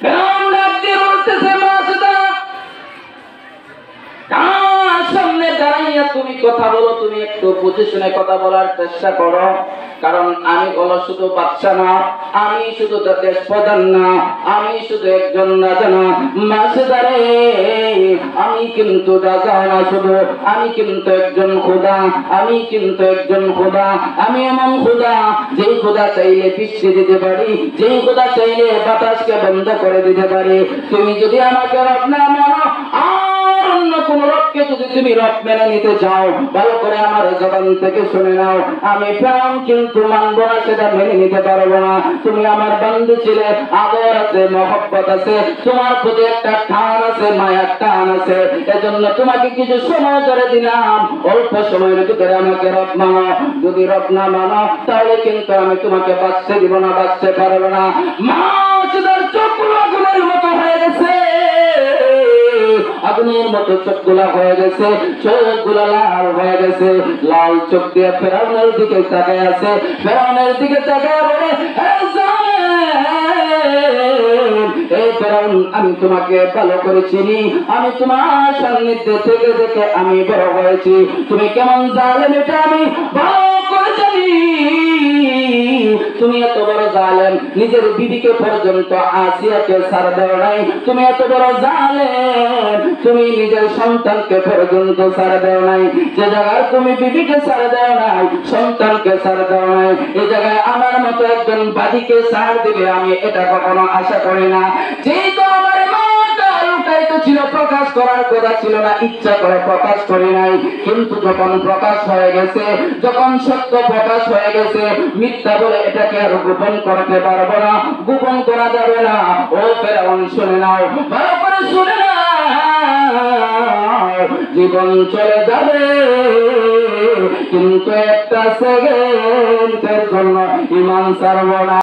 ফেরাউন ডাক দিয়ে বলতেছে, মাসুদা কার সামনে দাঁড়াইয়া তুমি কথা বলো? তুমি একটু বুঝে শুনে কথা বলার চেষ্টা করো, কারণ আমি হলো শুধু বাদশা না, আমি শুধু দেশ প্রধান না, আমি শুধু একজন রাজা না। মাসুদা রে, আমি কিন্তু রাজা না শুধু, আমি কিন্তু একজন খোদা, আমি কিন্তু একজন খোদা। আমি এমন খোদা, যেই খোদা চাইলে বৃষ্টি দিতে পারি, যেই খোদা চাইলে বাতাসকে বন্ধ করে দিতে পারি। তুমি যদি আমাকে রব না মানো, আর অন্য কোন রবকে যদি তুমি রব মেনে নিতে চাও, ভালো করে আমার জবান থেকে শুনে নাও, আমি ফেরাউন কিন্তু মানব না, সেটা মেনে নিতে পারবো না। তুমি আমার বন্ধু ছিলে, আদর আছে, মহব্বত আছে, তোমার প্রতি একটা টান আছে, মায়ার টান আছে, এজন্য তোমাকে কিছু সময় ধরে দিলাম, অল্প সময়ের ভিতরে আমাকে রব মানো। যদি রব না মানো, তাহলে কিন্তু আমি তোমাকে বাঁচতে দিব না, বাঁচতে পারবো না। মাসুদার চোখগুলো আগুনের মতো হয়ে গেছে, আগুনের মতো চোখগুলা হয়ে গেছে, চোখগুলা লাল হয়ে গেছে। লাল চোখ দিয়ে ফেরাউনের দিকে তাকায় আছে, ফেরাউনের দিকে তাকায় বলে, এই ফেরাউন, আমি তোমাকে ভালো করে চিনি, আমি তোমার সান্নিধ্যে থেকে থেকে আমি বড় হয়েছি। তুমি কেমন জালেম এটা আমি ভালো করে জানি। তুমি এত বড় জালেম, নিজের বিবিকে পর্যন্ত আসিয়াকে ছাড় দেও নাই। তুমি এত বড় জালেম, তুমি নিজের সন্তানকে পর্যন্ত ছাড় দেও নাই। যে জায়গায় তুমি বিবিকে ছাড় দেও নাই, সন্তানকে ছাড় দেও নাই, এই জায়গায় আমার মতো একজন বাদীকে ছাড় দিবে, আমি এটা কখনো আশা করি না। যেহেতু আমার মাটা লুকায়িত ছিল, প্রকাশ করার কথা ছিল না, ইচ্ছা করে প্রকাশ করি নাই, কিন্তু যখন প্রকাশ হয়ে গেছে, যখন সত্য প্রকাশ হয়ে গেছে, মিথ্যা বলে এটাকে আর গোপন করতে পারবো না, গোপন করা যাবে না। ও ফেরাউন, শুনে নাও, ভালো করে শুনে নাও, জীবন চলে যাবে, কিন্তু একটা সেকেন্ডের জন্য ঈমান ছাড়বো না।